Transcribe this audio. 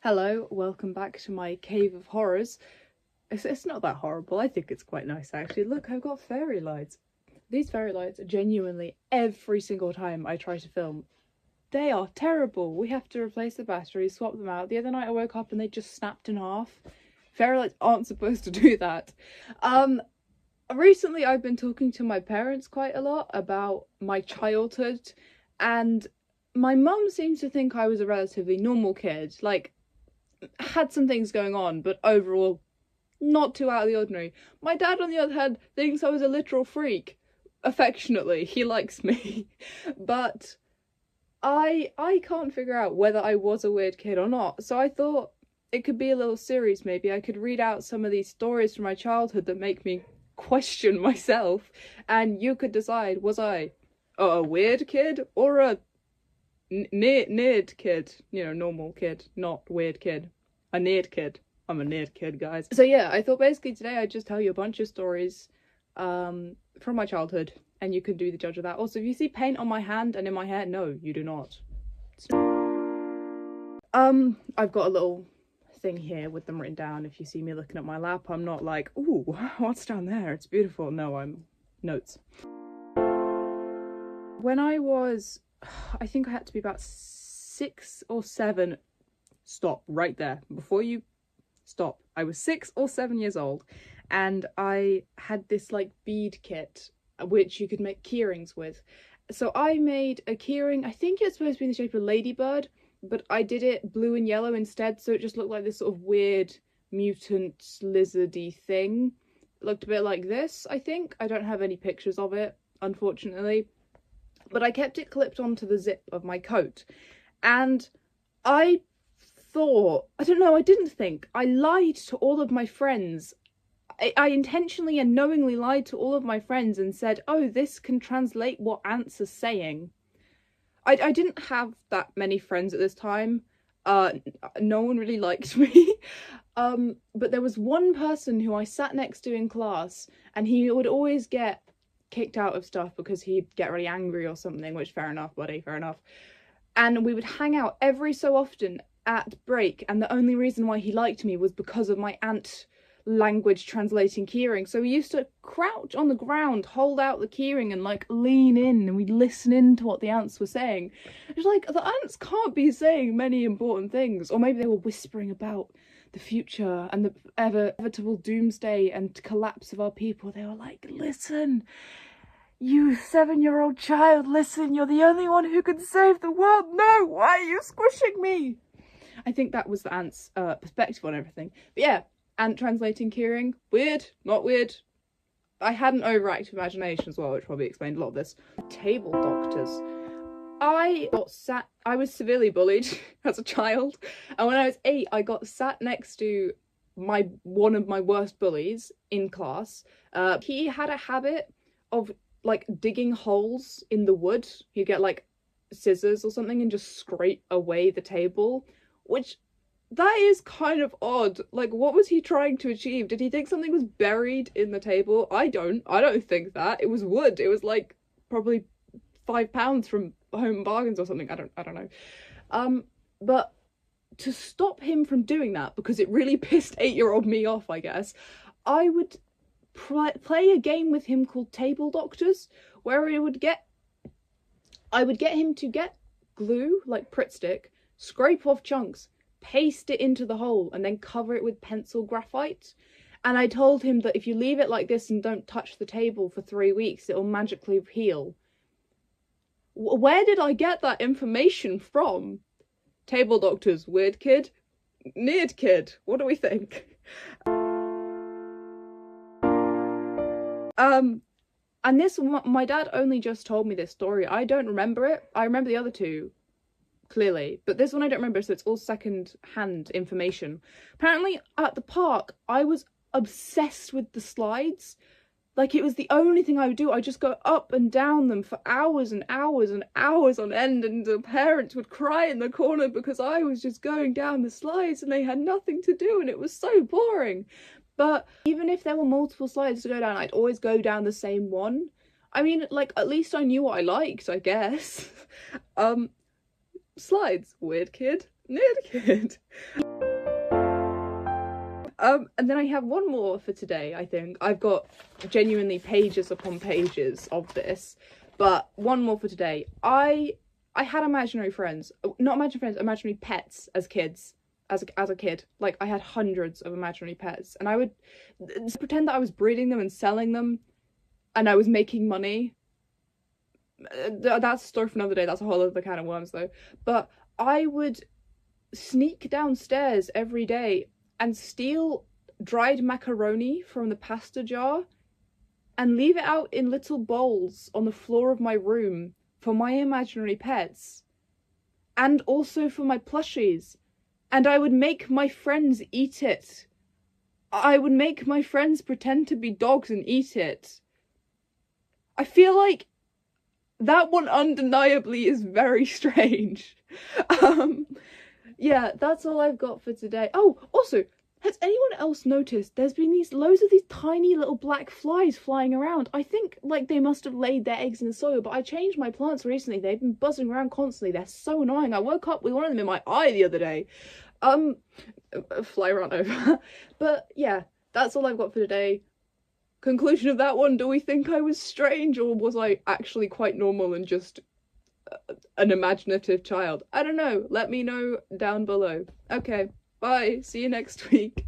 Hello, welcome back to my cave of horrors. It's not that horrible, I think it's quite nice actually. Look, I've got fairy lights. These fairy lights, genuinely, every single time I try to film, they are terrible. We have to replace the batteries, swap them out. The other night I woke up and they just snapped in half. Fairy lights aren't supposed to do that. Recently I've been talking to my parents quite a lot about my childhood, and my mum seems to think I was a relatively normal kid. Like, had some things going on, but overall not too out of the ordinary. My dad, on the other hand, thinks I was a literal freak. Affectionately, he likes me. But I can't figure out whether I was a weird kid or not, so I thought it could be a little series. Maybe I could read out some of these stories from my childhood that make me question myself, and you could decide, was I a weird kid or a nerd kid? You know, normal kid, not weird kid. A nerd kid. I'm a nerd kid, guys. So yeah, I thought basically today I'd just tell you a bunch of stories from my childhood, and you can do the judge of that. Also, if you see paint on my hand and in my hair, no, you do not. I've got a little thing here with them written down. If you see me looking at my lap, I'm not like, ooh, what's down there? It's beautiful. No, I'm notes. When I was, I think I had to be about 6 or 7. Stop right there before you stop. I was 6 or 7 years old, and I had this like bead kit which you could make key rings with. So I made a key ring. I think it's supposed to be in the shape of a ladybird, but I did it blue and yellow instead, so it just looked like this sort of weird mutant lizardy thing. It looked a bit like this, I think. I don't have any pictures of it, unfortunately, but I kept it clipped onto the zip of my coat, and I lied to all of my friends. I intentionally and knowingly lied to all of my friends and said, oh, this can translate what ants are saying. I didn't have that many friends at this time. No one really liked me. But there was one person who I sat next to in class, and he would always get kicked out of stuff because he'd get really angry or something, which fair enough, buddy, fair enough. And we would hang out every so often at break, and the only reason why he liked me was because of my ant language translating keyring. So we used to crouch on the ground, hold out the keyring, and like lean in, and we'd listen in to what the ants were saying. It's like, the ants can't be saying many important things, or maybe they were whispering about the future and the inevitable doomsday and collapse of our people. They were like, listen, you 7-year-old child, listen, you're the only one who can save the world. No, why are you squishing me? I think that was the ant's perspective on everything. But yeah, ant translating keyring, weird, not weird. I had an overactive imagination as well, which probably explained a lot of this. Table doctors. I was severely bullied as a child, and when I was 8, I got sat next to one of my worst bullies in class. He had a habit of like digging holes in the wood. He'd get like scissors or something and just scrape away the table, which, that is kind of odd. Like, what was he trying to achieve? Did he think something was buried in the table? I don't think that. It was wood. It was like probably £5 from Home Bargains or something. I don't know. But to stop him from doing that, because it really pissed 8-year-old me off, I guess, I would play a game with him called Table Doctors, where I would get him to get glue, like Pritt stick, scrape off chunks, paste it into the hole, and then cover it with pencil graphite. And I told him that if you leave it like this and don't touch the table for 3 weeks, it'll magically heal. Where did I get that information from? Table doctors, weird kid, nerd kid, what do we think? And this, my dad only just told me this story. I don't remember it. I remember the other two clearly, but this one I don't remember, so it's all second-hand information. Apparently at the park I was obsessed with the slides. Like, it was the only thing I would do. I'd just go up and down them for hours and hours and hours on end, and the parents would cry in the corner because I was just going down the slides and they had nothing to do, and it was so boring. But even if there were multiple slides to go down, I'd always go down the same one. I mean, like, at least I knew what I liked, I guess. Slides, weird kid, nerd kid. And then I have one more for today, I think. I've got genuinely pages upon pages of this, but one more for today. I had imaginary friends, not imaginary friends, imaginary pets as kids, as a kid. Like, I had hundreds of imaginary pets, and I would pretend that I was breeding them and selling them, and I was making money. That's a story for another day. That's a whole other can of worms, though. But I would sneak downstairs every day and steal dried macaroni from the pasta jar and leave it out in little bowls on the floor of my room for my imaginary pets, and also for my plushies. And I would make my friends eat it. I would make my friends pretend to be dogs and eat it. I feel like that one undeniably is very strange. Yeah, that's all I've got for today. Oh, also, has anyone else noticed there's been loads of these tiny little black flies flying around? I think, like, they must have laid their eggs in the soil, but I changed my plants recently. They've been buzzing around constantly. They're so annoying. I woke up with one of them in my eye the other day. Fly ran over. But yeah, that's all I've got for today. Conclusion of that one, do we think I was strange, or was I actually quite normal and just an imaginative child? I don't know. Let me know down below. Okay, bye. See you next week.